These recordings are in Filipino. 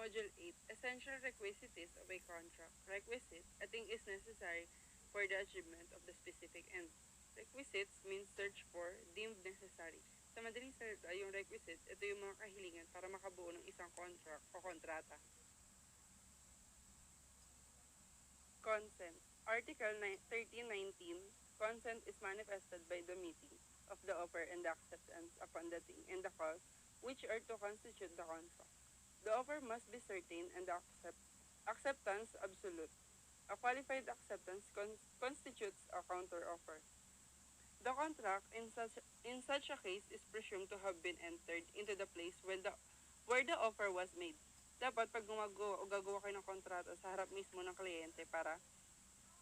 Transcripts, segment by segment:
Module 8, Essential Requisites of a Contract. Requisite, a thing is necessary for the achievement of the specific end. Requisites means search for, deemed necessary. Sa madaling salita, yung requisites, ito yung mga kahilingan para makabuo ng isang contract o kontrata. Consent. Article 1319, consent is manifested by the meeting of the offer and the acceptance upon the thing and the cause which are to constitute the contract. The offer must be certain and the acceptance absolute. A qualified acceptance constitutes a counteroffer. The contract in such a case is presumed to have been entered into the place where the offer was made. Dapat pag gagawa kayo ng kontrata sa harap mismo ng kliyente para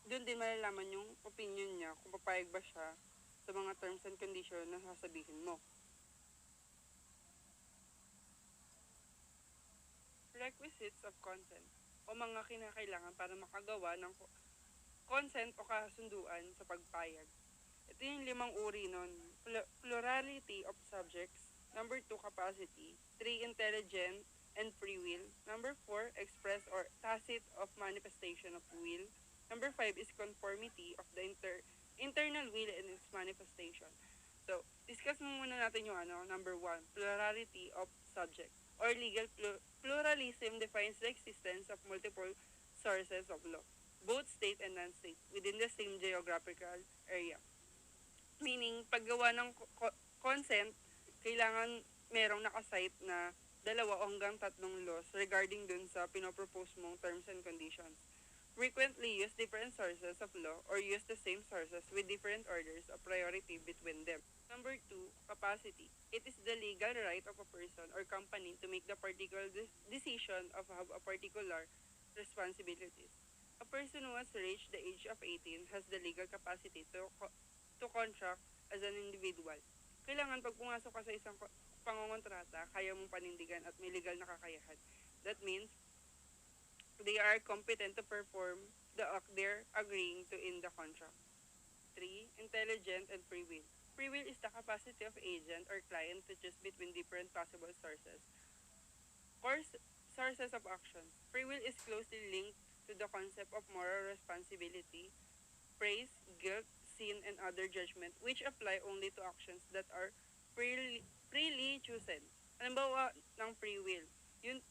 doon din malalaman yung opinion niya kung papayag ba siya sa mga terms and conditions na sasabihin mo. Requisites of consent o mga kinakailangan para makagawa ng consent o kasunduan sa pagpayag. Ito yung 5 uri nun. Plurality of subjects. Number 2, capacity. 3, intelligent and free will. Number 4, express or tacit of manifestation of will. Number 5 is conformity of the internal will and its manifestation. So, discuss muna natin yung number 1, plurality of subjects or legal pluralism defines the existence of multiple sources of law, both state and non-state, within the same geographical area. Meaning, paggawa ng consent, kailangan merong nakasite na 2 hanggang 3 laws regarding dun sa pinopropose mong terms and conditions. Frequently use different sources of law or use the same sources with different orders of priority between them. Number 2, capacity. It is the legal right of a person or company to make the particular decision of have a particular responsibilities. A person who has reached the age of 18 has the legal capacity to contract as an individual. Kailangan pag pumasok ka sa isang pangongontrata, kaya mong panindigan at may legal na kakayahan. That means, they are competent to perform the act they're agreeing to in the contract. 3, intelligent and free will. Free will is the capacity of agent or client to choose between different possible sources or sources of actions. Free will is closely linked to the concept of moral responsibility, praise, guilt, sin, and other judgment which apply only to actions that are freely chosen. Halimbawa ng free will, yung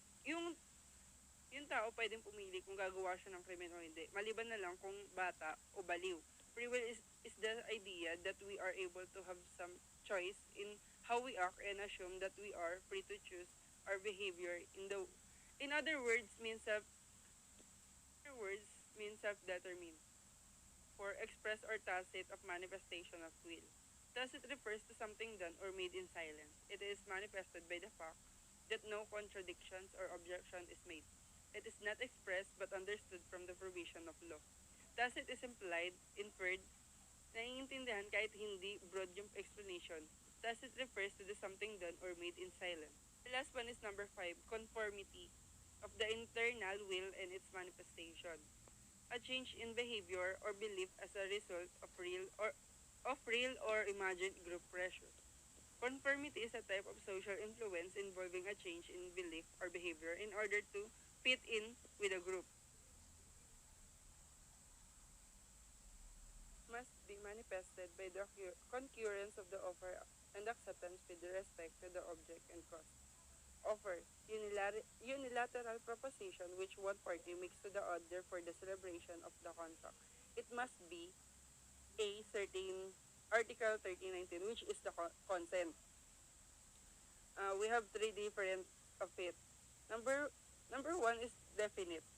tao pwedeng pumili kung gagawa siya ng krimen o hindi, maliban na lang kung bata o baliw. Free will is the idea that we are able to have some choice in how we act and assume that we are free to choose our behavior in other words means self-determined. For express or tacit of manifestation of will. Tacit refers to something done or made in silence. It is manifested by the fact that no contradictions or objection is made. It is not expressed but understood from the provision of law. Tacit is implied, inferred, naiintindihan kahit hindi broad yung explanation. Tacit refers to the something done or made in silence. The last one is number 5, conformity of the internal will and its manifestation. A change in behavior or belief as a result of real or imagined group pressure. Conformity is a type of social influence involving a change in belief or behavior in order to fit in with a group. Must be manifested by the concurrence of the offer and acceptance with respect to the object and cause. Offer, unilateral proposition which one party makes to the other for the celebration of the contract. It must be a certain Article 1319, which is the consent. We have 3 different of it. Number 1 is definite.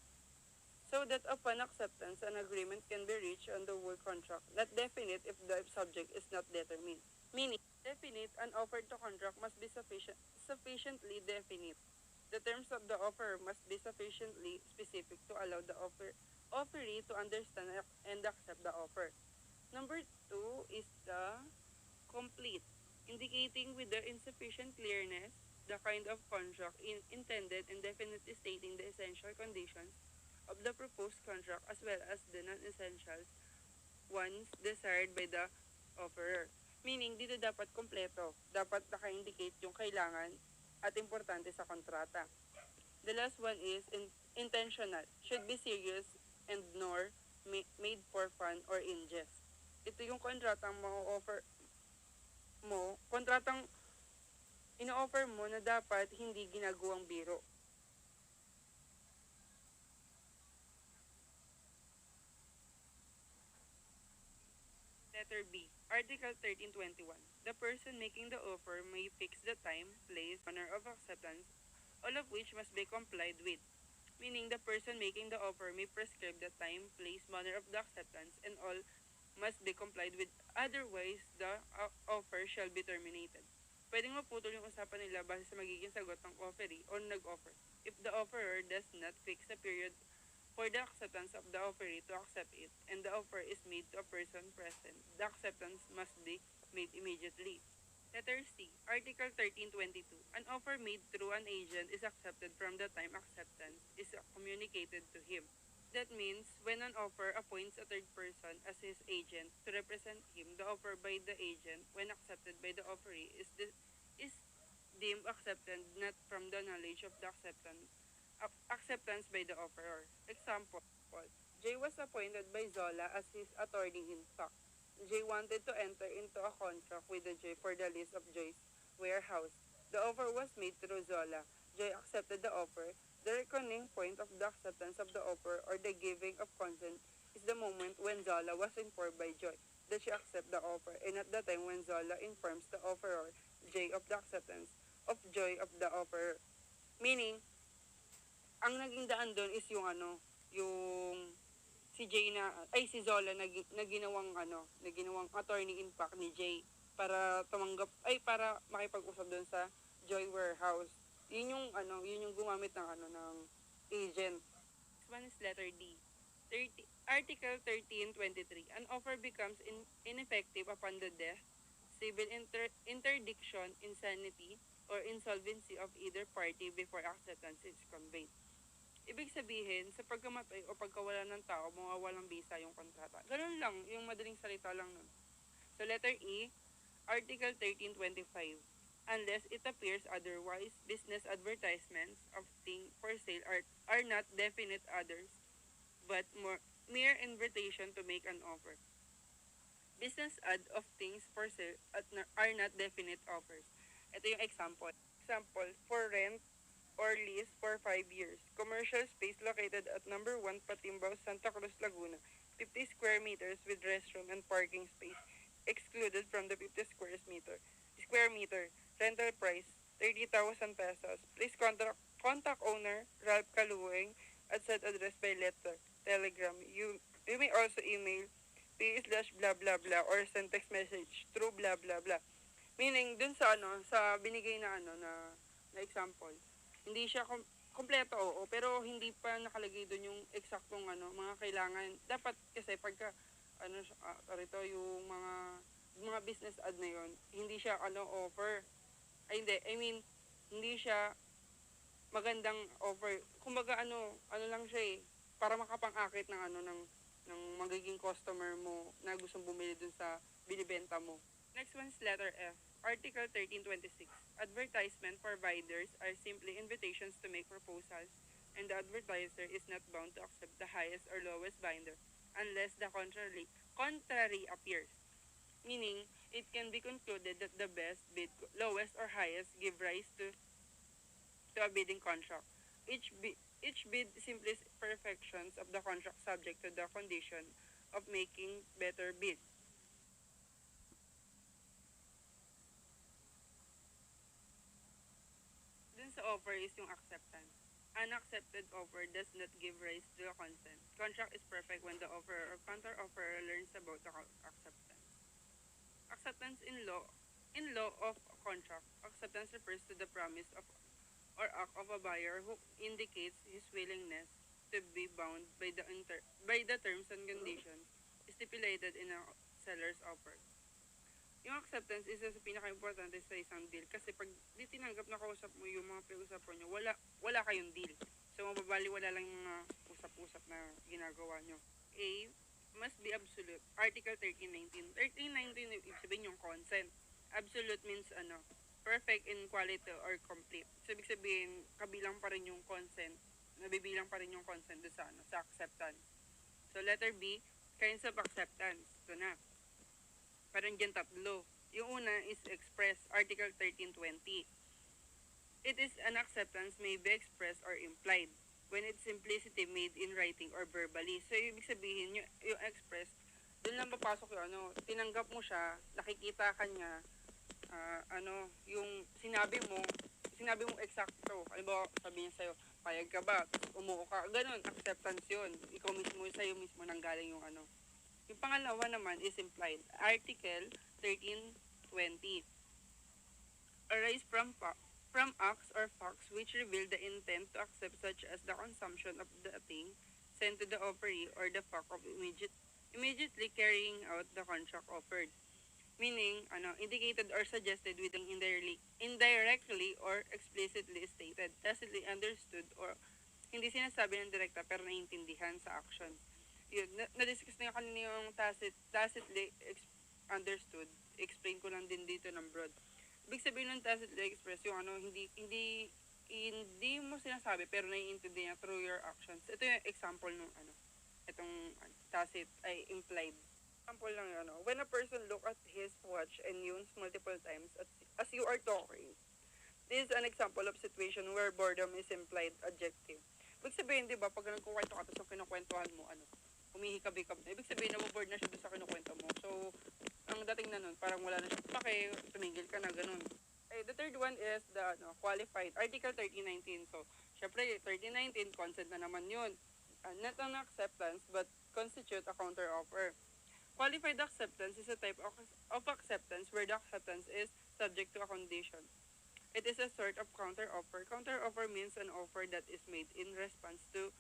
So that upon acceptance, an agreement can be reached on the whole contract. Not definite if the subject is not determined. Meaning, definite, an offer to contract must be sufficiently definite. The terms of the offer must be sufficiently specific to allow the offeree to understand and accept the offer. Number 2 is the complete, indicating with the insufficient clearness the kind of contract intended and definitely stating the essential conditions of the proposed contract as well as the non-essential ones desired by the offerer. Meaning, dito dapat kompleto. Dapat naka-indicate yung kailangan at importante sa kontrata. The last one is intentional. Should be serious and nor made for fun or in jest. Ito yung kontratang ma-offer mo, kontratang ino-offer mo na dapat hindi ginagawang biro. Letter B, Article 1321. The person making the offer may fix the time, place, manner of acceptance, all of which must be complied with. Meaning the person making the offer may prescribe the time, place, manner of the acceptance, and all must be complied with. Otherwise, the offer shall be terminated. Pwedeng maputol yung usapan nila base sa magiging sagot ng offeree o nag-offer. If the offerer does not fix a period for the acceptance of the offeree to accept it, and the offer is made to a person present, the acceptance must be made immediately. Letter C, Article 1322. An offer made through an agent is accepted from the time acceptance is communicated to him. That means when an offer appoints a third person as his agent to represent him, the offer by the agent, when accepted by the offeree, is deemed accepted not from the knowledge of the acceptance by the offerer. Example, Jay was appointed by Zola as his attorney in fact. Jay wanted to enter into a contract with the Jay for the lease of Joy's warehouse. The offer was made through Zola. Jay accepted the offer. The reckoning point of the acceptance of the offer or the giving of consent is the moment when Zola was informed by Joy that she accept the offer, and at the time when Zola informs the offerer, Jay, of the acceptance of Joy of the offer. Meaning, ang naging daan doon is yung yung si Jay si Zola na ginawang na ginawang attorney in fact ni Jay para para makipag-usap doon sa Joy Warehouse. Yun yung gumamit ng ng agent. Next one is letter D. 30, Article 1323. An offer becomes ineffective upon the death, civil interdiction, insanity, or insolvency of either party before acceptance is conveyed. Ibig sabihin, sa pagkamatay o pagkawala ng tao, mawawalang bisa yung kontrata. Ganun lang, yung madaling salita lang nun. So letter E, Article 1325. Unless it appears otherwise, business advertisements of things for sale are not definite others, but mere invitation to make an offer. Business ad of things for sale are not definite offers. Ito yung example. Example, for rent or lease for 5 years. Commercial space located at number 1 Patimbao, Santa Cruz, Laguna. 50 square meters with restroom and parking space excluded from the 50 square meter. Rental price 30,000 pesos. Please contact owner Ralph Kaluwing at said address by letter, telegram. You may also email p/blah blah blah or send text message through blah blah blah. Meaning dun sa sa binigay na na example, hindi siya kompleto, oo, pero hindi pa nakalagay doon yung eksaktong mga kailangan. Dapat kasi pagka rito yung mga business ad na yon, hindi siya offer. Ay hindi, I mean, hindi siya magandang offer. Kumbaga ano lang siya para makapang-akit ng ng magiging customer mo na gustong bumili dun sa binibenta mo. Next one is letter F. Article 1326. Advertisement providers are simply invitations to make proposals, and the advertiser is not bound to accept the highest or lowest bidder unless the contrary appears. Meaning, it can be concluded that the best bid, lowest or highest, give rise to a bidding contract. Each bid simply perfections of the contract subject to the condition of making better bid. Dun sa offer is yung acceptance. Unaccepted offer does not give rise to a consent. Contract is perfect when the offerer or counter-offerer learns about the acceptance. Acceptance in law of contract. Acceptance refers to the promise of or act of a buyer who indicates his willingness to be bound by the terms and conditions stipulated in a seller's offer. Yung acceptance is sa pinaka-importante sa isang deal kasi pag di tinanggap na kausap mo yung mga pinag-usapan nyo, wala kayong deal. So mababaliwala lang yung mga usap-usap na ginagawa nyo. A, must be absolute. Article 1319. 1319, ibig sabihin yung consent. Absolute means perfect in quality or complete. So, ibig sabihin, kabilang pa rin yung consent, nabibilang pa rin yung consent doon sa, sa acceptance. So, letter B, kinds of acceptance. Ito na. Parang dyan tatlo. Yung una is express, Article 1320. It is an acceptance may be expressed or implied when its simplicity made in writing or verbally. So, ibig sabihin, yung express, doon lang papasok yung tinanggap mo siya, nakikita ka niya, yung sinabi mo eksakto. Halimbawa, sabi niya sa'yo, payag ka ba? Umuo ka. Ganun, acceptance yun. Ikaw mismo, sa'yo mismo nanggaling yung ano. Yung pangalawa naman is implied. Article 1320. Arise from acts or facts which reveal the intent to accept, such as the consumption of the thing sent to the offeree or the fact of immediately carrying out the contract offered. Meaning, indicated or suggested within indirectly or explicitly stated, tacitly understood or hindi sinasabi ng direkta pero naiintindihan sa action. Yun, na-discuss na kanina yung tacitly understood. Explain ko lang din dito ng broad. Ibig sabihin ng tacitly express yung hindi mo sinasabi pero naiintindihan through your actions. Ito yung example ng itong tacit ay implied. Example lang yun, when a person look at his watch and yawns multiple times as you are talking, this is an example of situation where boredom is implied adjective. Ibig sabihin, di ba, pag nagkukwento ka tapos kinukwentuhan mo, humihikab-hikab na. Ibig sabihin, naboboard na siya doon sa kinukwento mo. So, ang dating na nun, parang wala na siya pake, tumigil ka na, ganun. The third one is the qualified, Article 1319. So, syempre, 1319, consent na naman yun. Not an acceptance, but constitute a counter-offer. Qualified acceptance is a type of acceptance where the acceptance is subject to a condition. It is a sort of counter-offer. Counter-offer means an offer that is made in response to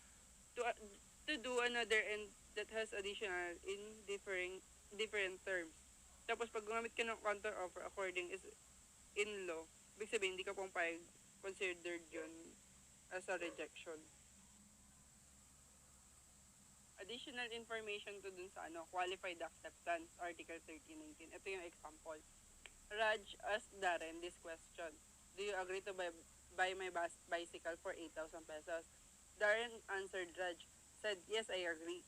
do another and that has additional in different terms. Tapos pag gumamit ka ng counter-offer according is in law, ibig sabihin hindi ka pumayag, considered yun as a rejection. Additional information to dun sa qualified acceptance, Article 1319. Ito yung example. Raj asked Darren this question. Do you agree to buy my bicycle for 8,000 pesos? Darren answered Raj, said, yes, I agree.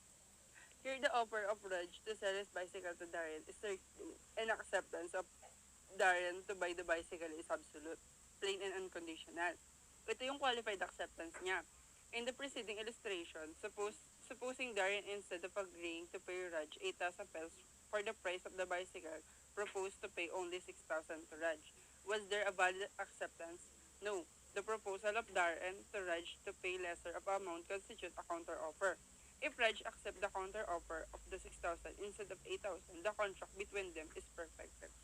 Here, the offer of Raj to sell his bicycle to Darren is certainly an acceptance of Darren to buy the bicycle is absolute, plain and unconditional. Ito yung qualified acceptance niya. In the preceding illustration, supposing Darren, instead of agreeing to pay Raj 8,000 pesos for the price of the bicycle, proposed to pay only 6,000 to Raj. Was there a valid acceptance? No. The proposal of Darren to Raj to pay lesser of amount constitute a counter-offer. If Raj accept the counter-offer of the 6,000 instead of 8,000, the contract between them is perfected.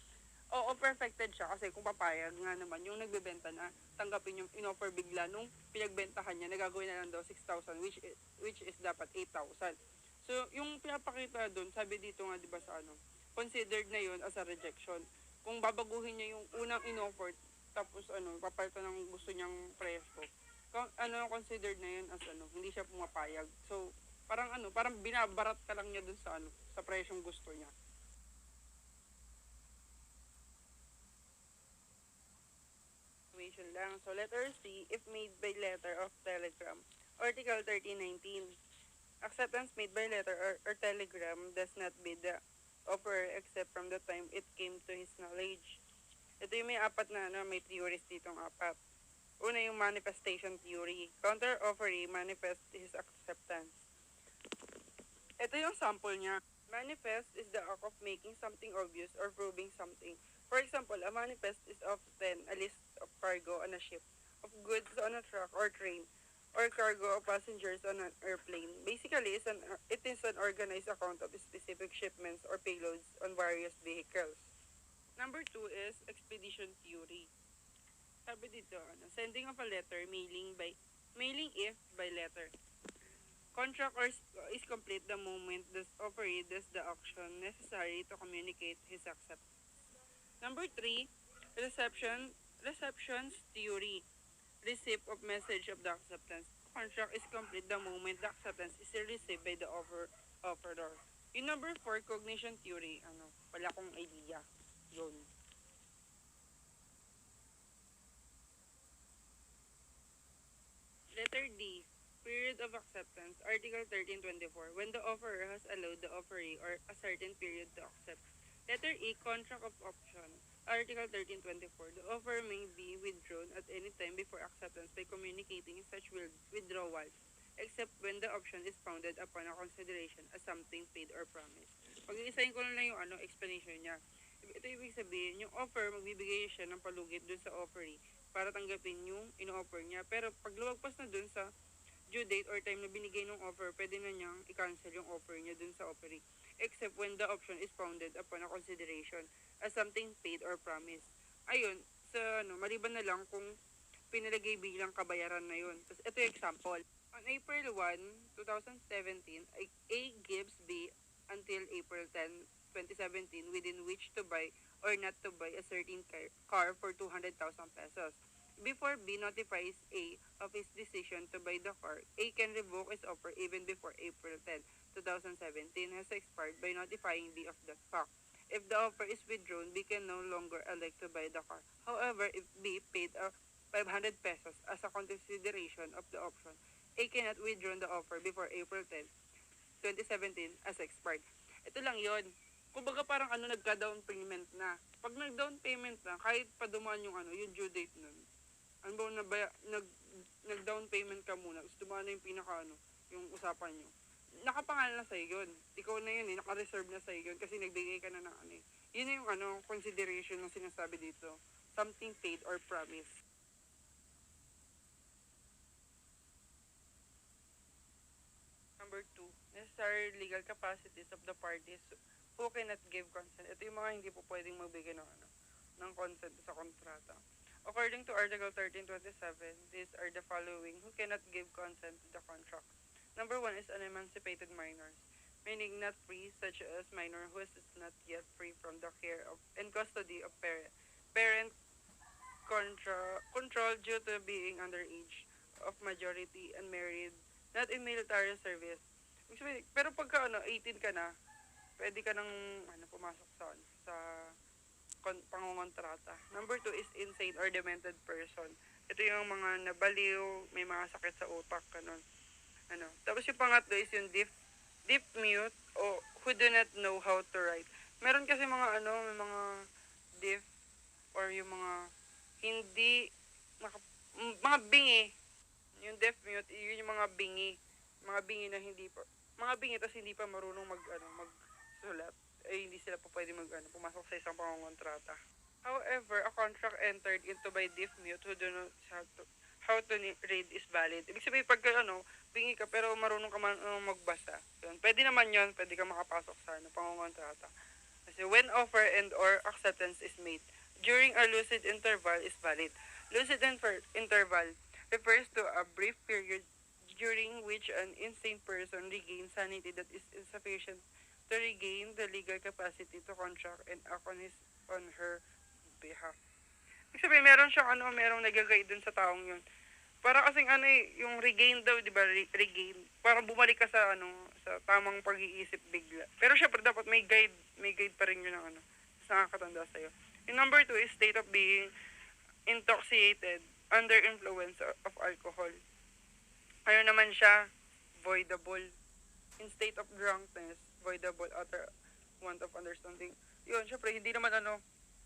Oo, perfected siya kasi kung papayag nga naman yung nagbebenta na tanggapin yung in-offer bigla nung pinagbentahan niya, nagagawin na lang daw 6,000 which is dapat 8,000. So, yung pinapakita doon, sabi dito nga 'di ba sa considered na yun as a rejection. Kung babaguhin niya yung unang in-offer tapos papalitan ng gusto niyang presyo. Considered na yun as hindi siya pumapayag. So, parang binabarat ka lang niya doon sa sa presyong gusto niya. Lang. So, letter C, if made by letter of telegram. Article 1319. Acceptance made by letter or telegram does not be the offer except from the time it came to his knowledge. Ito yung may apat na may theories ditong apat. Una yung manifestation theory. Counter-offeree manifest his acceptance. Ito yung sample niya. Manifest is the act of making something obvious or proving something. For example, a manifest is often a list of cargo on a ship, of goods on a truck or train, or cargo of passengers on an airplane. Basically, it is an organized account of specific shipments or payloads on various vehicles. Number 2 is expedition theory. Sabi dito, sending of a letter, mailing if by letter. Contract is complete the moment the offeree does the action necessary to communicate his acceptance. Number 3, receptions theory. Receipt of message of the acceptance. Contract is complete the moment the acceptance is received by the offeror. Yung number 4, cognition theory. Wala akong idea. Yun. Letter D. Period of acceptance. Article 1324. When the offerer has allowed the offeree or a certain period to accept. Letter E. Contract of option. Article 1324. The offer may be withdrawn at any time before acceptance by communicating such withdrawal, except when the option is founded upon a consideration as something paid or promised. Pag-iisahin ko lang yung explanation niya. Ito ibig sabihin, yung offer, magbibigay siya ng palugit dun sa offeree para tanggapin yung ino-offer niya. Pero pag lumagpas na dun sa due date or time na binigay ng offer, pwede na niyang i-cancel yung offer niya dun sa offeree. Except when the option is founded upon a consideration as something paid or promised. Ayun, sa maliban na lang kung pinalagay bilang kabayaran na yun. Tapos ito yung example. On April 1, 2017, A gives B until April 10, 2017 within which to buy or not to buy a certain car for 200,000 pesos. Before B notifies A of his decision to buy the car, A can revoke his offer even before April 10, 2017 has expired by notifying B of the fact. If the offer is withdrawn, B can no longer elect to buy the car. However, if B paid 500 pesos as a consideration of the option, A cannot withdraw the offer before April 10, 2017 as expired. Ito lang yon. Kumbaga parang nagka-down payment na. Pag nag-down payment na, kahit pa dumaan yung due date nun, ano ba nag-down payment ka muna, tapos dumaan na yung yung usapan nyo. Nakapangalan na sa'yo yun. Ikaw na yun naka-reserve na sa'yo yun kasi nagbigay ka na ng Yun na yung consideration na sinasabi dito. Something paid or promised. Number 2, necessary legal capacities of the parties who cannot give consent. Ito yung mga hindi po pwedeng magbigay ng consent sa kontrata. According to Article 1327, these are the following who cannot give consent to the contract. Number 1 is unemancipated minors, meaning not free, such as minor who is not yet free from the care of and custody of parent control due to being underage, of majority, unmarried, not in military service. Pero pagka 18 ka na, pwede ka nang pumasok sa pangongontrata. Number 2 is insane or demented person. Ito yung mga nabaliw, may mga sakit sa utak, ganun. Tapos yung pangatlo is yung deaf mute o who do not know how to write. Meron kasi may mga deaf or yung mga hindi mga bingi. Yung deaf mute, yun yung mga bingi. Mga bingi na hindi pa mga bingi tas hindi pa marunong magsulat. Hindi sila pa pwede pumasok sa isang pangongontrata. However, a contract entered into by deaf mute who do not how to read is valid. Ibig sabihin pagka bingi ka pero marunong ka magbasa. Yun. Pwede naman yun, pwede ka makapasok sa pangongontrata. Kasi when offer and or acceptance is made during a lucid interval is valid. Lucid interval refers to a brief period during which an insane person regains sanity that is insufficient to regain the legal capacity to contract and act on her behalf. Ibig sabihin, meron siyang merong nagagay dun sa taong yun. Para kasing yung regain daw, di ba, regain. Parang bumalik ka sa tamang pag-iisip bigla. Pero syempre, dapat may guide pa rin yun ng sa nakakatanda sa'yo. Yung number 2 is state of being intoxicated under influence of alcohol. Ano naman siya? Voidable. In state of drunkenness, voidable, utter want of understanding. Yun, syempre, hindi naman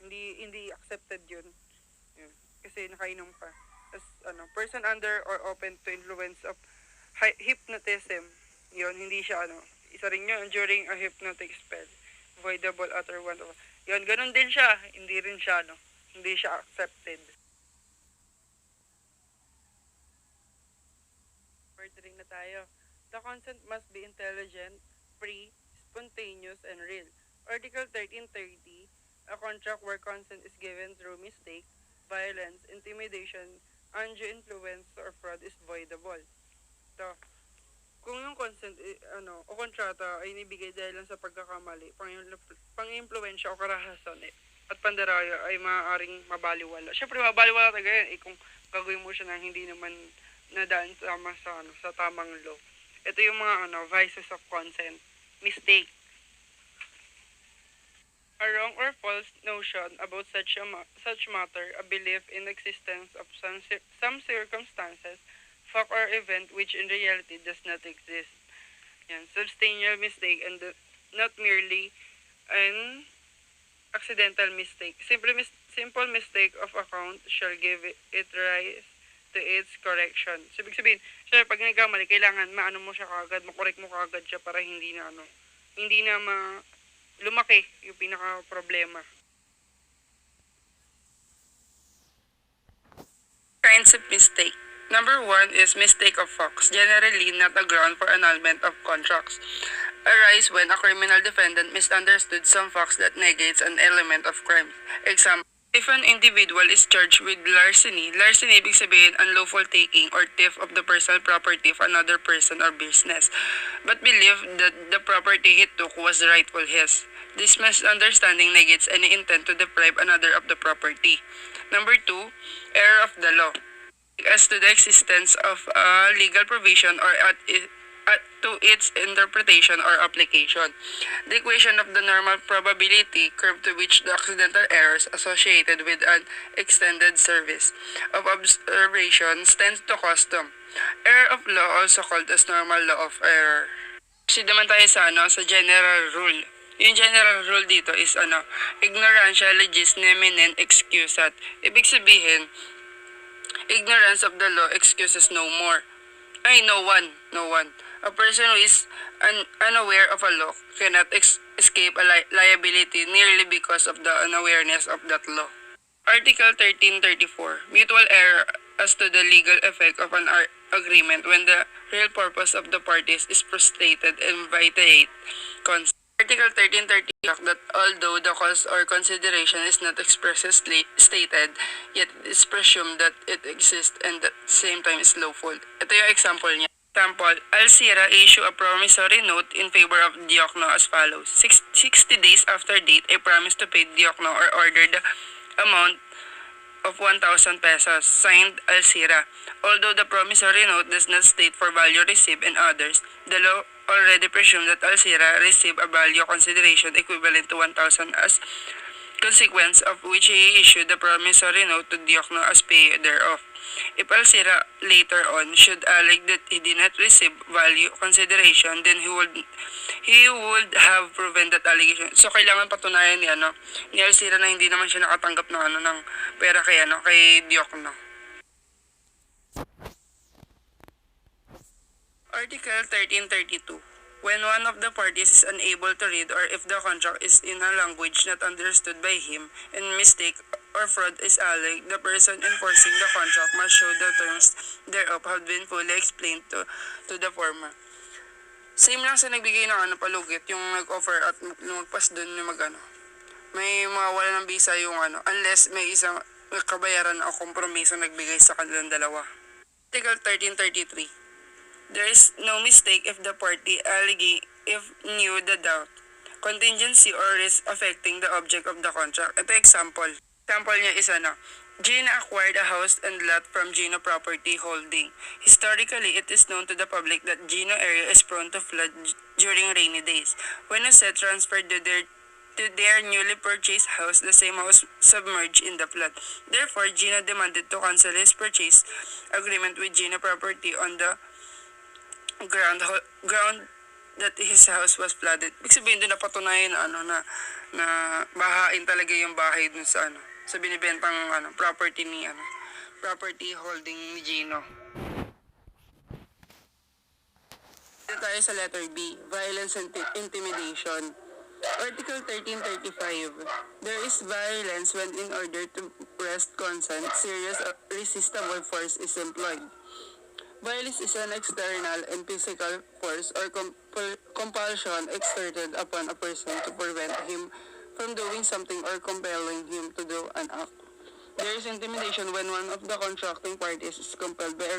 hindi accepted yun. Yun. Kasi nakainom pa. Tapos, person under or open to influence of hypnotism. Yun, hindi siya, isa rin yun, during a hypnotic spell. Voidable, utter want of, yun, ganun din siya. Hindi rin siya, hindi siya accepted. Furthering na tayo. The consent must be intelligent, free, spontaneous, and real. Article 1330, a contract where consent is given through mistake, violence, intimidation, undue influence, or fraud is voidable. So, kung yung consent, o kontrata ay nibigay dahil lang sa pagkakamali, pang-impluensya o karahasan, at pandaraya ay maaaring mabaliwala. Siyempre, mabaliwala talaga yan, kung gagawin mo siya ng hindi naman nadaan sa tamang law. Ito yung mga vices of consent. Mistake. A wrong or false notion about such matter, a belief in existence of some circumstances, fact or event which in reality does not exist. Yan, substantial mistake and not merely an accidental mistake. Simple mistake of account shall give it rise to its correction. So, ibig sabihin, syempre, pag nagkamali, kailangan maano mo siya kagad, makorek mo kagad siya para hindi na lumaki yung pinaka problema. Kinds of mistake. Number one is mistake of facts, generally not a ground for annulment of contracts. Arise when a criminal defendant misunderstood some facts that negates an element of crime. Example, if an individual is charged with larceny ibig sabihin unlawful taking or theft of the personal property of another person or business, but believed that the property he took was rightful his. This misunderstanding negates any intent to deprive another of the property. Number two, error of the law. As to the existence of a legal provision or to its interpretation or application. The equation of the normal probability curve to which the accidental errors associated with an extended service of observation tends to custom. Error of law, also called as normal law of error. Kasi naman tayo sa general rule. Yung general rule dito is ignorantia legis neminen excusat. Ibig sabihin, ignorance of the law excuses no more. No one. A person who is unaware of a law cannot escape a liability merely because of the unawareness of that law. Article 1334. Mutual error as to the legal effect of an agreement when the real purpose of the parties is frustrated and violate consent. Article 1330 that although the cause or consideration is not expressly stated, yet it is presumed that it exists and at the same time is lawful. Ito yung example niya. Example, Alcira issue a promissory note in favor of Diokno as follows. 60 days after date, I promise to pay Diokno or order the amount of 1,000 pesos, signed Alcira. Although the promissory note does not state for value received and others, the law already presumed that Alcira received a value consideration equivalent to 1,000 as consequence of which he issued the promissory note to Diokno as pay thereof. If Alcira later on should allege that he did not receive value consideration, then he would have proven that allegation. So kailangan patunayan ni Alcira na hindi naman siya nakatanggap ng pera kay Diokno. Article 1332. When one of the parties is unable to read or if the contract is in a language not understood by him and mistake or fraud is alleged, the person enforcing the contract must show the terms thereof have been fully explained to the former. Same lang sa nagbigay ng palugit, yung nag-offer at lumagpas doon yung may mawawala ng visa yung unless may isang kabayaran o kompromiso nagbigay sa kanilang dalawa. Article 1333. There is no mistake if the party alleging if knew the doubt, contingency or risk affecting the object of the contract. Ito example. Example niya is Gina acquired a house and lot from Gino Property Holding. Historically, it is known to the public that Gino area is prone to flood during rainy days. When Jose transferred to their newly purchased house, the same house submerged in the flood. Therefore, Gino demanded to cancel his purchase agreement with Gino Property on the ground that his house was flooded. Ibig sabihin doon napatunayan na bahain talaga yung bahay dun sa binibentang property property holding ni Gino. Dito tayo sa letter B, violence and intimidation. Article 1335. There is violence when in order to wrest consent, serious resistible force is employed. Violence is an external and physical force or compulsion exerted upon a person to prevent him from doing something or compelling him to do an act. There is intimidation when one of the contracting parties is compelled by a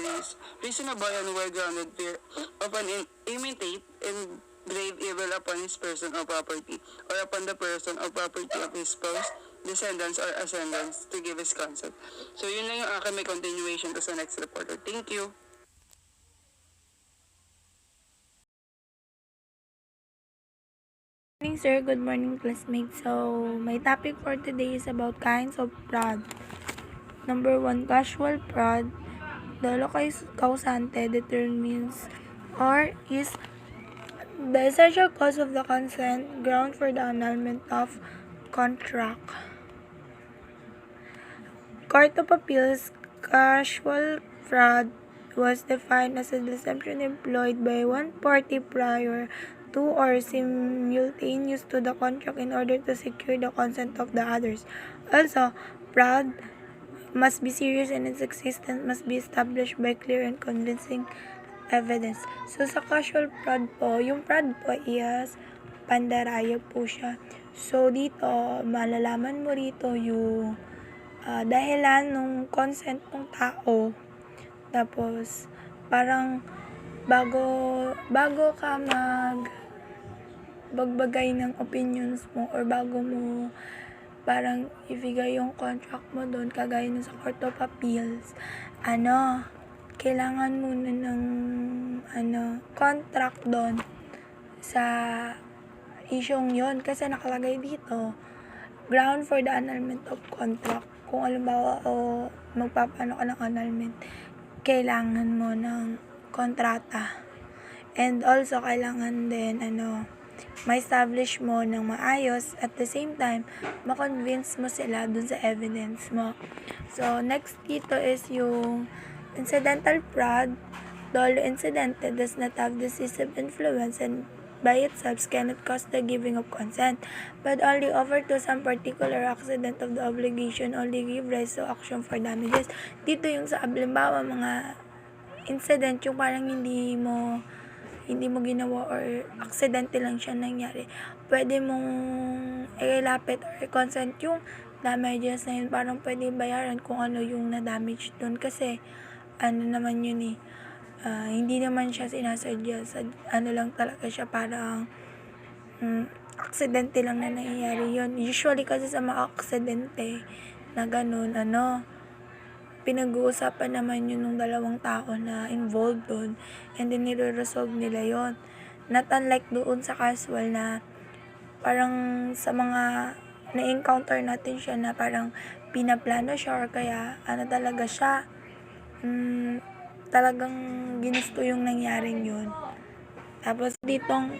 reasonable and well-grounded fear of an imminent and grave evil upon his person or property, or upon the person or property of his spouse, descendants, or ascendants to give his consent. So yun lang yung akin, may continuation to sa next reporter. Thank you. Good morning, sir. Good morning, classmates. So, my topic for today is about kinds of fraud. Number 1, casual fraud. dolo causante determines or is the essential cause of the consent, ground for the annulment of contract. Court of Appeals, casual fraud was defined as a deception employed by one party prior to or simultaneous to the contract in order to secure the consent of the others. Also, fraud must be serious and its existence must be established by clear and convincing evidence. So, sa casual fraud po, yung fraud po is pandaraya po siya. So, dito, malalaman mo rito yung dahilan nung consent ng tao. Tapos, parang bago ka bagbagay ng opinions mo or bago mo parang ibigay yung contract mo doon, kagaya ng sa Court of Appeals, kailangan muna ng contract doon sa isyong yon kasi nakalagay dito ground for the annulment of contract. Kung alimbawa magpapano ka ng annulment, kailangan mo ng kontrata. And also, kailangan din, ma-establish mo ng maayos at the same time, ma-convince mo sila dun sa evidence mo. So, next dito is yung incidental fraud. Dolo incidente does not have decisive influence and by itself cannot cause the giving of consent, but only over to some particular accident of the obligation only give rise to action for damages. Dito yung sa halimbawa mga incident yung parang hindi mo ginawa or aksidente lang siya nangyari, pwede mong ilapit or consent yung damages na yun. Parang pwede bayaran kung ano yung na-damage dun kasi naman yun hindi naman siya sinasadya, lang talaga siya, parang aksidente lang na nangyayari yun. Usually kasi sa mga aksidente na ganun, pinag-uusapan naman yun ng dalawang tao na involved doon and then nire-resolve nila yon. Not unlike doon sa casual na parang sa mga na-encounter natin siya na parang pinaplano siya or kaya talaga siya talagang ginusto yung nangyaring yun. Tapos ditong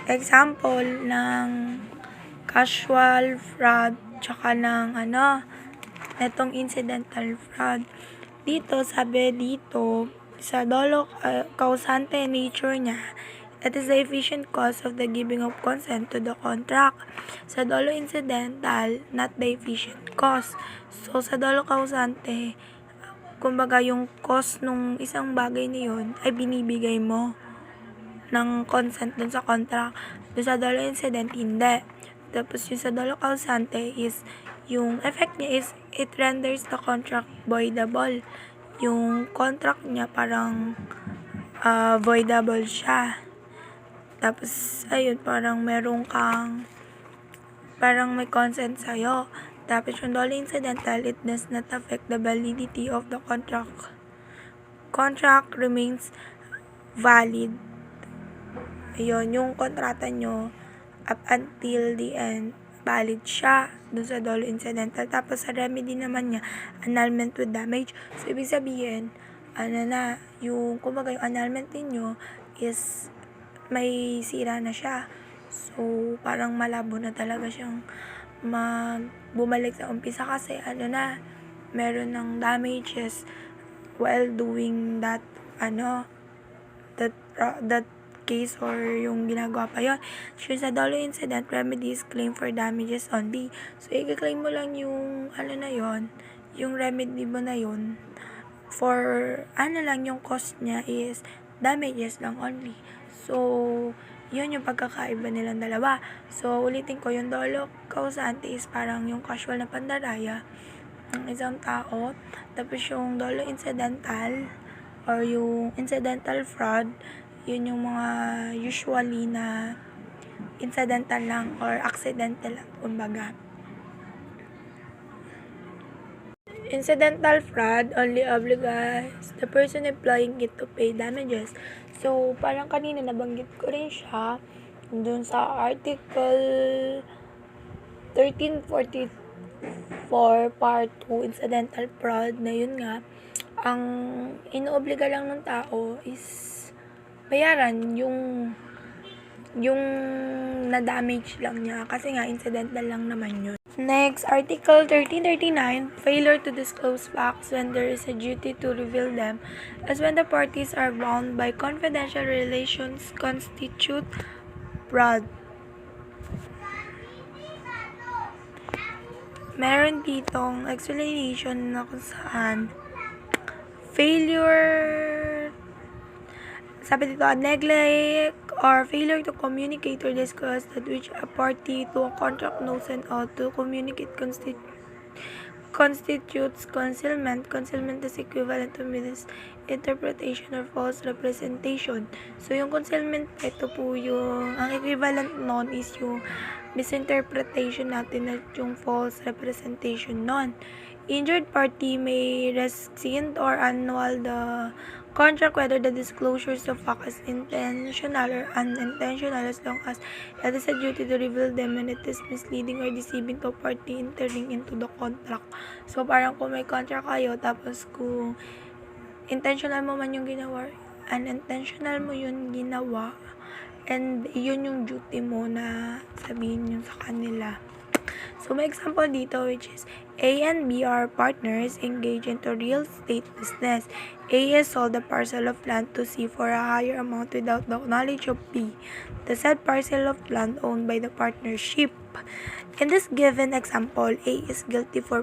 example ng casual fraud tsaka ng netong incidental fraud. Dito, sabi dito, sa dolo causante nature niya, it is the efficient cause of the giving of consent to the contract. Sa dolo incidental, not the efficient cause. So, sa dolo causante, kumbaga yung cause nung isang bagay na yun ay binibigay mo ng consent dun sa contract. Dun sa dolo incident, hindi. Tapos yung sa dolo causante is yung effect niya is it renders the contract voidable. Yung contract niya parang voidable siya. Tapos ayun, parang parang may consent sa'yo. Tapos yung dolo incidental, it does not affect the validity of the contract. Contract remains valid. Ayun, yung kontrata nyo up until the end, valid siya dun sa dolo incidental. Tapos sa remedy naman niya, annulment with damage. So, ibig sabihin, yung kumbaga yung annulment ninyo is may sira na siya. So, parang malabo na talaga siyang bumalik sa umpisa kasi meron ng damages while doing that that case or yung ginagawa pa yun. So, sa dolo incident, remedies claim for damages only. So, i-claim mo lang yung na yun, yung remedy mo na yun for lang yung cost niya is damages lang only. So, yun yung pagkakaiba nilang dalawa. So, ulitin ko, yung dolo causante is parang yung casual na pandaraya ng isang tao. Tapos yung dolo incidental or yung incidental fraud, yun yung mga usually na incidental lang or accidental lang, kumbaga. Incidental fraud only obliges the person employing it to pay damages. So, parang kanina nabanggit ko rin siya dun sa Article 1344 Part 2 incidental fraud na yun nga, ang inoobliga lang ng tao is bayaran yung na-damage lang niya kasi nga incidental lang naman yun. Next, Article 1339, failure to disclose facts when there is a duty to reveal them, as when the parties are bound by confidential relations constitute fraud. Meron ditong explanation na kung saan failure, sabi dito, neglect or failure to communicate or discuss that which a party to a contract knows and ought to communicate constitutes concealment. Concealment is equivalent to misinterpretation or false representation. So, yung concealment, ito po yung, ang equivalent nun is yung misinterpretation natin at yung false representation nun. Injured party may rescind or annul the contract whether the disclosures of fact is intentional or unintentional, as long as it is a duty to reveal them when it is misleading or deceiving to a party entering into the contract. So, parang kung may contract kayo, tapos kung intentional mo man yung ginawa, unintentional mo yun ginawa, and yun yung duty mo na sabihin yun sa kanila. So, may example dito which is A and B are partners engaged into real estate business. A has sold a parcel of land to C for a higher amount without the knowledge of B, the said parcel of land owned by the partnership. In this given example, A is guilty for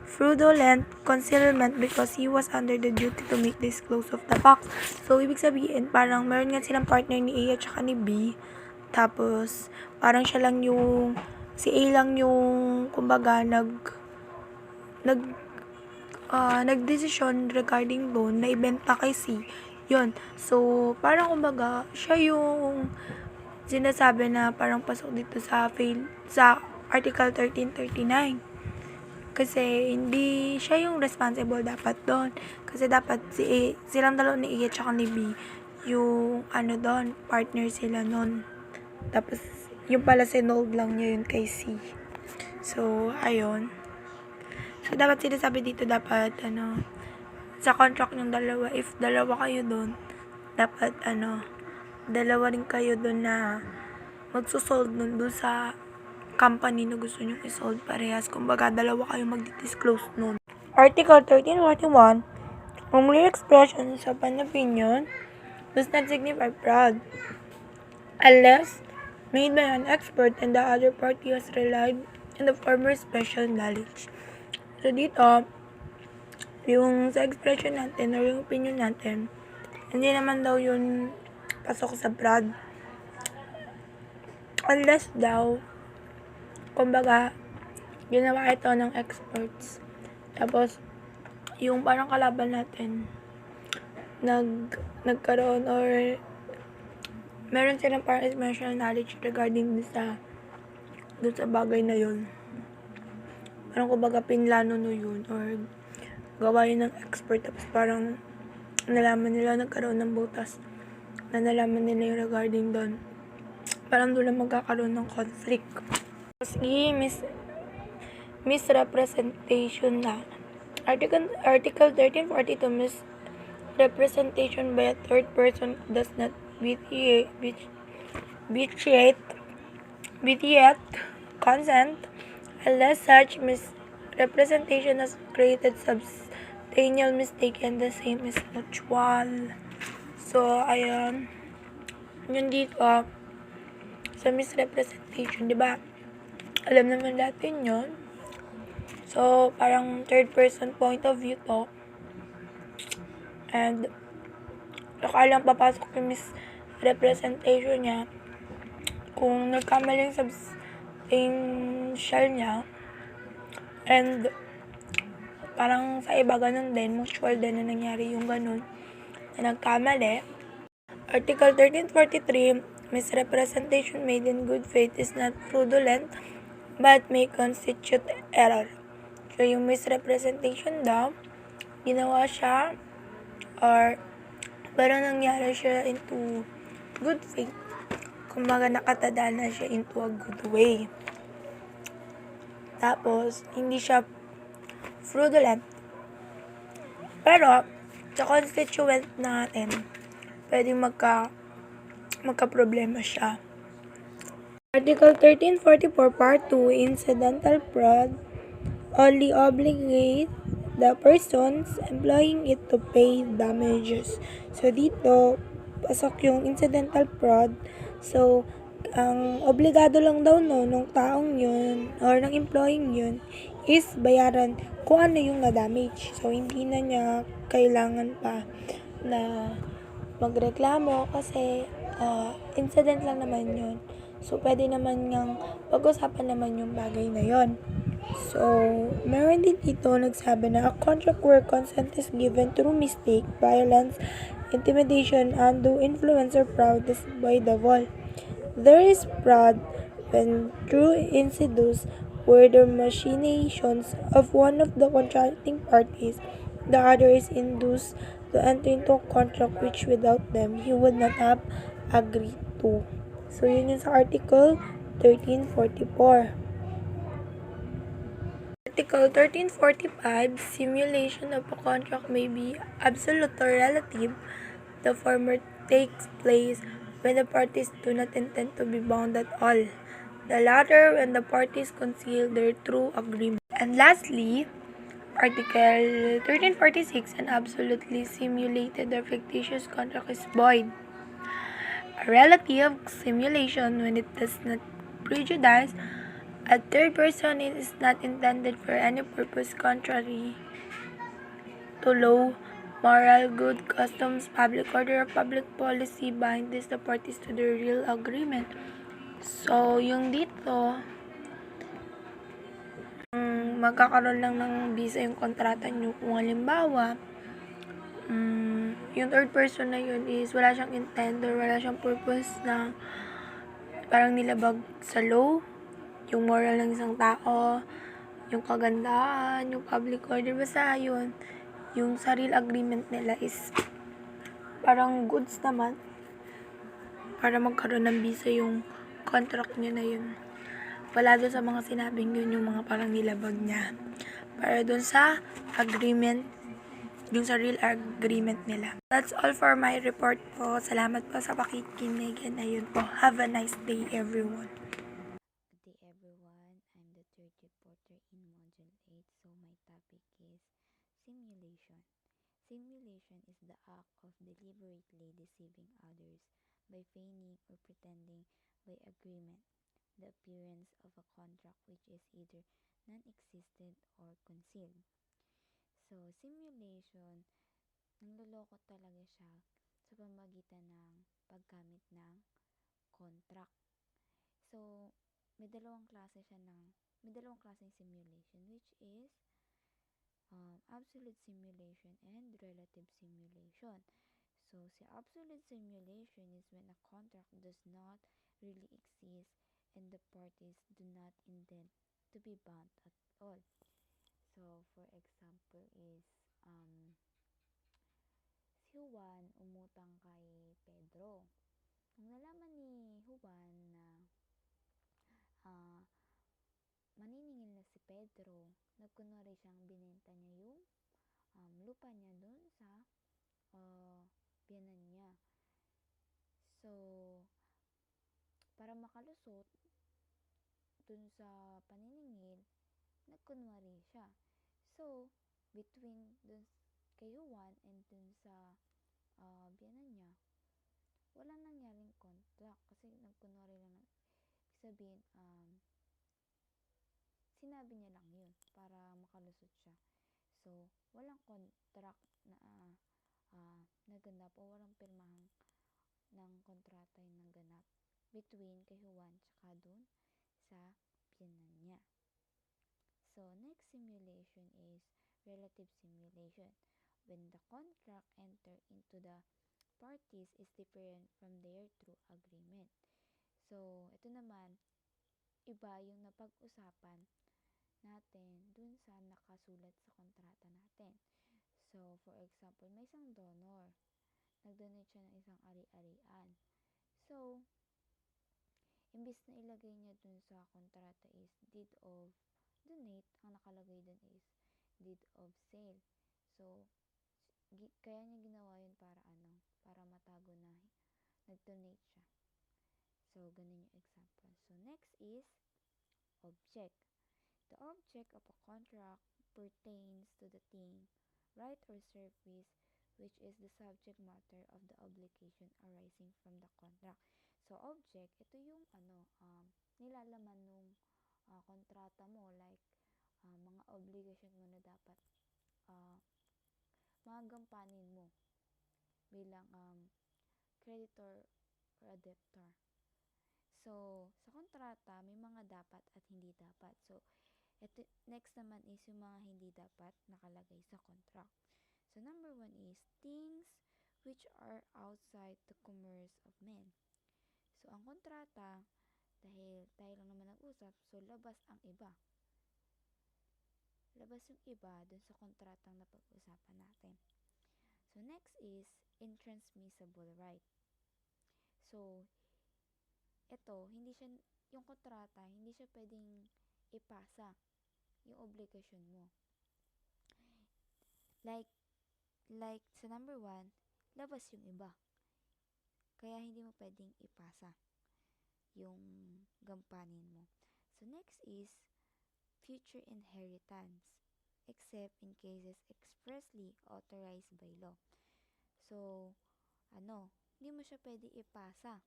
fraudulent concealment because he was under the duty to make disclose of the facts. So, ibig sabihin, parang meron nga silang partner ni A at saka ni B. Tapos, parang siya lang yung, si A lang yung, kumbaga, nagdesisyon regarding doon na ibenta kay C. Yun. So, parang kumbaga, siya yung sinasabi na parang pasok dito sa Article 1339. Kasi hindi siya yung responsible dapat doon. Kasi dapat silang dalawa ni A at saka ni B, yung doon, partner sila noon. Tapos, yung pala sinold lang niya yun kay C. So, ayun. So, dapat sinasabi dito, dapat, sa contract ng dalawa, if dalawa kayo doon, dapat, dalawa rin kayo doon na magsusold doon sa company na gusto nyo isold parehas. Kumbaga, dalawa kayo mag-disclose noon. Article 1341, mere expressions of an opinion does not signify fraud unless made by an expert and the other party has relied on the former's special knowledge. So, dito, yung sa expression natin or yung opinion natin, hindi naman daw yun pasok sa fraud. Unless daw, kumbaga, ginawa ito ng experts. Tapos, yung parang kalaban natin, nagkaroon or meron silang parang special knowledge regarding dun sa bagay na yun. Parang kumbaga pinlano no yun or gawa yun ng expert, tapos parang nalaman nila, nagkaroon ng butas na nalaman nila yung regarding doon. Parang doon lang magkakaroon ng conflict. Sige, misrepresentation na. Article 1342, misrepresentation by a third person does not vitiate consent unless such misrepresentation has created substantial mistake and the same is mutual. So, ayan. Yun dito, sa misrepresentation, di ba? Alam naman natin yun. So, parang third person point of view to. And, nakalang papasok yung misrepresentation niya. Kung nagkamaling substantial niya, and parang sa iba ganun din, mutual din na nangyari yung ganun, na nagkamali. Article 1343, misrepresentation made in good faith is not fraudulent but may constitute error. So, yung misrepresentation daw, ginawa siya or parang nangyari siya into good faith. Kumbaga, nakatada na siya into a good way. Tapos, hindi siya fraudulent. Pero, sa constituent natin, pwedeng magka-problema siya. Article 1344 Part 2, Incidental Fraud only obligate the persons employing it to pay damages. So, dito, pasok yung incidental fraud. So, ang obligado lang daw nung taong yun or ng employing yun is bayaran kung ano yung na-damage. So, hindi na niya kailangan pa na magreklamo kasi incident lang naman yun. So, pwede naman ngang pag-usapan naman yung bagay na yon. So, meron din dito nagsabi na a contract where consent is given through mistake, violence, intimidation, undue influence, or fraud is voidable. There is fraud when through insidious where the machinations of one of the contracting parties, the other is induced to enter into a contract which without them he would not have agreed to. So, yun yung sa Article 1344. Article 1345, simulation of a contract may be absolute or relative. The former takes place when the parties do not intend to be bound at all. The latter when the parties conceal their true agreement. And lastly, Article 1346, an absolutely simulated or fictitious contract is void. A relative simulation when it does not prejudice a third person, it is not intended for any purpose contrary to law, moral, good customs, public order, or public policy binds the parties to their real agreement. So, yung dito, magkakaroon lang ng visa yung kontrata nyo kung halimbawa, yung third person na yun is wala siyang intent or wala siyang purpose na parang nilabag sa law, yung moral ng isang tao, yung kagandahan, yung public order, basta yun, yung sa real agreement nila is parang goods naman para magkaroon ng visa yung contract niya na yun. Wala doon sa mga sinabing yun yung mga parang nilabag niya. Para doon sa agreement, yung sa real agreement nila. That's all for my report po. Salamat po sa pakikinig and ayun po. Have a nice day everyone. Good day everyone, I'm the third reporter in Module 8, so my topic is simulation. Simulation is the act of deliberately deceiving others by feigning or pretending by agreement the appearance of a contract which is either non-existent or concealed. So, simulation, nangloloko talaga siya sa pamagitan ng paggamit ng contract. So, may dalawang klaseng simulation which is absolute simulation and relative simulation. So, si absolute simulation is when a contract does not really exist and the parties do not intend to be bound at all. So, for example is si Juan umutang kay Pedro. Nung nalaman ni Juan na uh, maniningil na si Pedro, nagkunwari siyang binenta niya yung lupa niya dun sa biyanan niya. So, para makalusot dun sa paniningil, nagkunwari siya. So, between dun kay Juan and dun sa biyanan niya, walang nangyaring contract kasi nagkunwari lang sabihin, sinabi niya lang yun para makalusot siya. So, walang contract na naganap o walang pirmahang ng kontrata yung naganap between kay Juan tsaka dun sa biyanan niya. So, next simulation is relative simulation. When the contract enter into the parties is different from their true agreement. So, ito naman, iba yung napag-usapan natin dun sa nakasulat sa kontrata natin. So, for example, may isang donor. Nag-donate siya ng isang ari-arian. So, imbis na ilagay niya dun sa kontrata is deed of donate, ang nakalagay dun is deed of sale. So, kaya niya ginawa yun para para matago na nag-donate siya. So, ganun yung example. So, next is object. The object of a contract pertains to the thing, right or service, which is the subject matter of the obligation arising from the contract. So, object, ito yung nilalaman nung kontrata mo, like mga obligation mo na dapat uh, magagampanin mo bilang creditor or a debtor. So, sa kontrata, may mga dapat at hindi dapat. So, ito, next naman is yung mga hindi dapat nakalagay sa contract. So, number 1 is things which are outside the commerce of men. So, ang kontrata, dahil tayo lang naman nag-usap, so labas ang iba. Labas yung iba dun sa kontratang napag-usapan natin. So, next is intransmissible right. So, ito, yung kontrata, hindi siya pwedeng ipasa yung obligasyon mo. Like sa number 1, labas yung iba. Kaya hindi mo pwedeng ipasa yung gampanin mo. So, next is future inheritance, except in cases expressly authorized by law. So, hindi mo siya pwede ipasa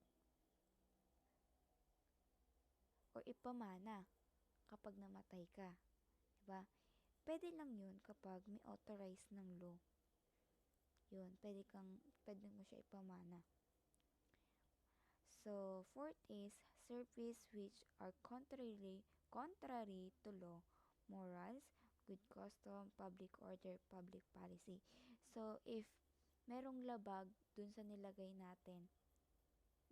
or ipamana kapag namatay ka. Diba? Pwede lang yun kapag may authorized ng law. Yun, pwede mo siya ipamana. So, fourth is service which are contrary to law, morals, good custom, public order, public policy. So, if merong labag dun sa nilagay natin,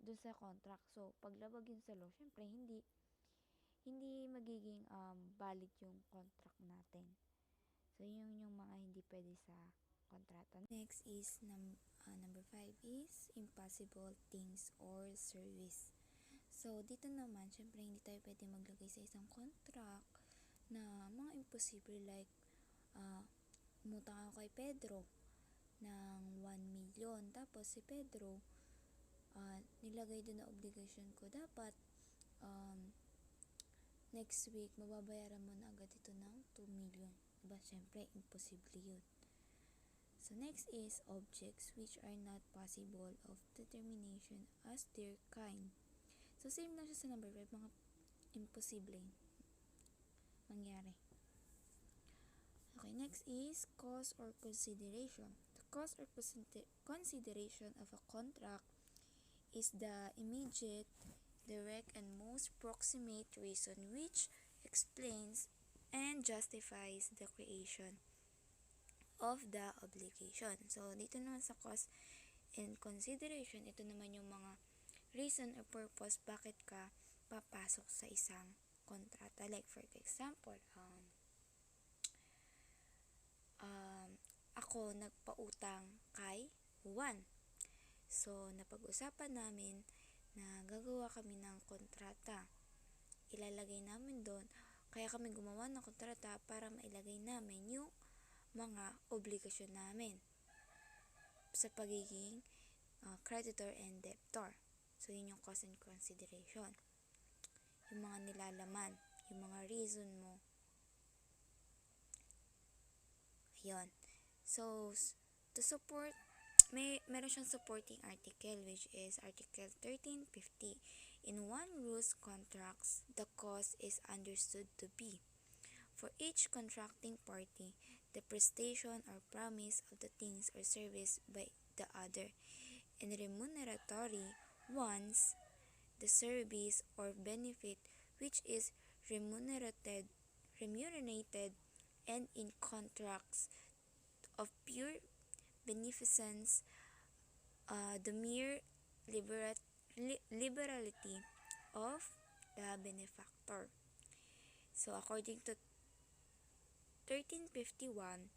dun sa contract, so, pag labag yun sa law, syempre, hindi magiging valid yung contract natin. So, yun yung mga hindi pwede sa kontrata. Next is number 5 is impossible things or service. So, dito naman, syempre hindi tayo pwede maglagay sa isang contract na mga imposible like umutang ako kay Pedro ng 1 million. Tapos si Pedro, nilagay din na obligation ko dapat next week mababayaran mo na agad ito ng 2 million. Diba? Syempre, imposible yun. So, next is objects which are not possible of determination as their kind. So, same lang siya sa number 5, mga imposible mangyari. Okay, next is cause or consideration. The cause or consideration of a contract is the immediate, direct, and most proximate reason which explains and justifies the creation of the obligation. So, dito naman sa cause and consideration, ito naman yung mga reason or purpose bakit ka papasok sa isang kontrata. Like, for example, ako nagpautang kay Juan. So, napag-usapan namin na gagawa kami ng kontrata. Ilalagay namin doon. Kaya kami gumawa ng kontrata para mailagay namin yung mga obligasyon namin sa pagiging creditor and debtor. So, yun yung cause and consideration. Yung mga nilalaman, yung mga reason mo. Ayun. So, to support, meron siyang supporting article which is Article 1350. In one ruse contracts, the cause is understood to be for each contracting party, the prestation or promise of the things or service by the other, and remuneratory ones, the service or benefit which is remunerated, and in contracts of pure beneficence, the mere liberality of the benefactor. So, according to 1351,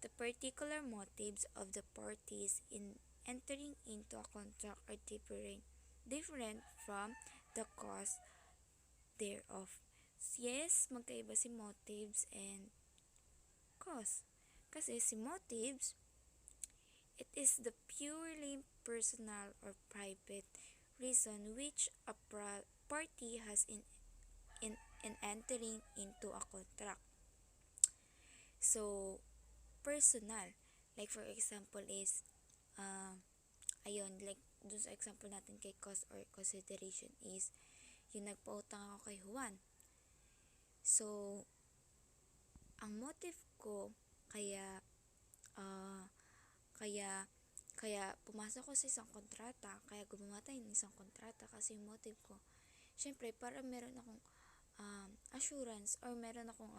the particular motives of the parties in entering into a contract are different from the cause thereof. Yes, magkaiba si motives and cause. Kasi si motives, It is the purely personal or private reason which a party has in entering into a contract. So, personal. Like for example is, ayun, like dun sa example natin kay cause or consideration is, yung nagpautang ako kay Juan. So, ang motive ko, kaya, ah, kaya, kaya pumasok ko sa isang kontrata, kaya gumawa tayo ng isang kontrata kasi yung motive ko, syempre, para meron akong assurance or meron akong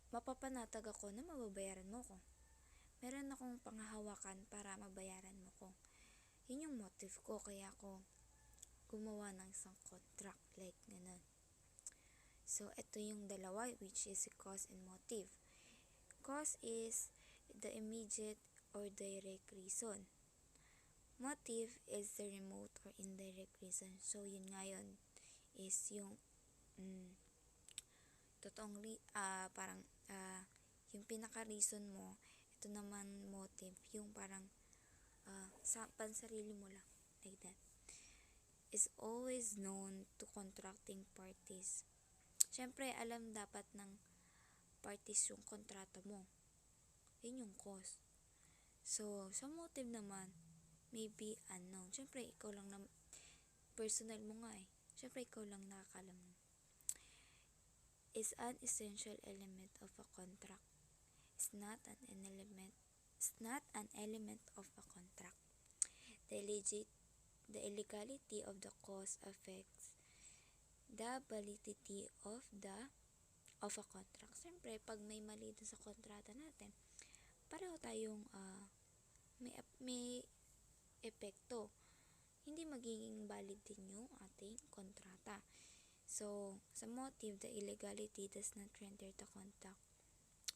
mapapanatag ako na mababayaran mo ko. Meron akong panghahawakan para mabayaran mo ko. Yun yung motive ko, kaya ako gumawa ng isang contract, like ganun. So, ito yung dalawa, which is cause and motive. Cause is the immediate or direct reason. Motive is the remote or indirect reason. So, yun nga yun is yung totoong parang yung pinaka-reason mo, ito naman motive, yung parang sa pansarili mo lang, like that. Is always known to contracting parties. Siyempre, alam dapat ng parties yung kontrata mo. Yun yung cause. So, sa motive naman, maybe unknown. Siyempre, ikaw lang na, personal mo nga eh. Siyempre, ikaw lang nakakalam mo. Is an essential element of a contract. Is not an element of a contract. The illegality of the cause affects the validity of a contract. Siyempre, pag may mali dun sa kontrata natin, pareho tayong may epekto. Hindi magiging valid din yung ating kontrata. So, sa motive, the illegality does not render the contract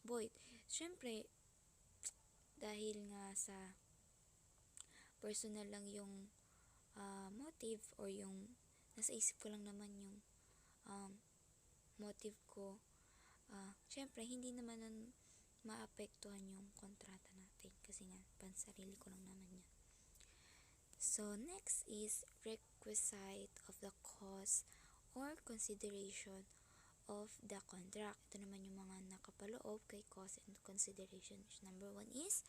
void. Siyempre, dahil nga sa personal lang yung motive or yung nasa isip ko lang naman yung motive ko, syempre hindi naman nun maapektuhan yung kontrata natin kasi nga pansarili ko lang naman yan. So next is requisite of the cause or consideration of the contract. Ito naman yung mga nakapaloob kay cause and consideration. Number 1 is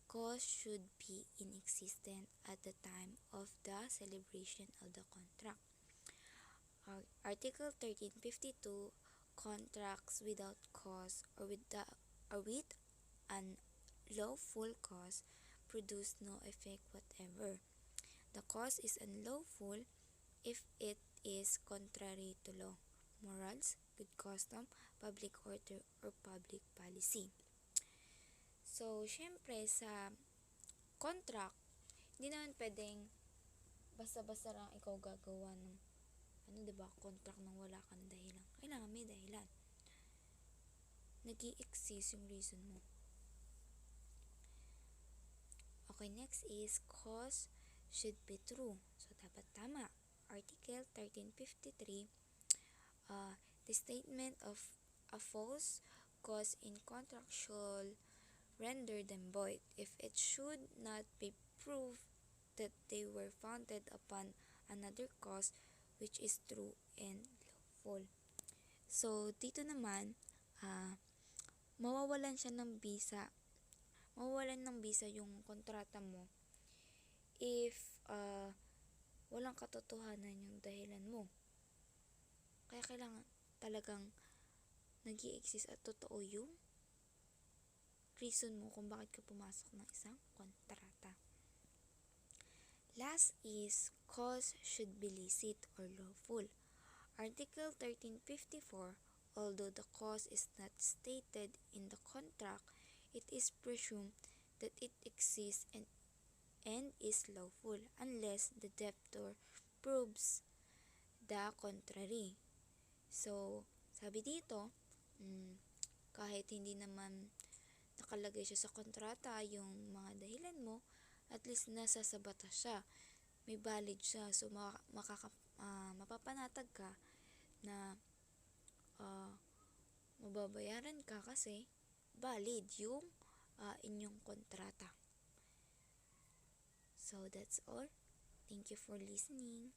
cause should be inexistent at the time of the celebration of the contract. Article 1352, contracts without cause or with an lawful cause produce no effect whatever. The cause is unlawful if it is contrary to law, morals, good custom, public order, or public policy. So, syempre sa contract, hindi naman pwedeng basta-basta lang ikaw gagawa ng diba, contract nang wala kang dahilan. Kailangan may dahilan. Nag-i-exist yung reason mo. Okay, next is cause should be true. So, dapat tama. Article 1353, the statement of a false cause in contract shall render them void if it should not be proved that they were founded upon another cause which is true and lawful. So, dito naman, mawawalan ng bisa yung kontrata mo if walang katotohanan yung dahilan mo. Kaya kailangan talagang nag-i-exist at totoo yung reason mo kung bakit ka pumasok ng isang kontrata. Last is cause should be licit or lawful. Article 1354, although the cause is not stated in the contract, it is presumed that it exists and is lawful unless the debtor proves the contrary. So, sabi dito, kahit hindi naman nakalagay siya sa kontrata yung mga dahilan mo, at least nasa sa batas siya, may valid siya, so mapapanatag ka na mababayaran ka kasi valid yung inyong kontrata. So that's all. Thank you for listening.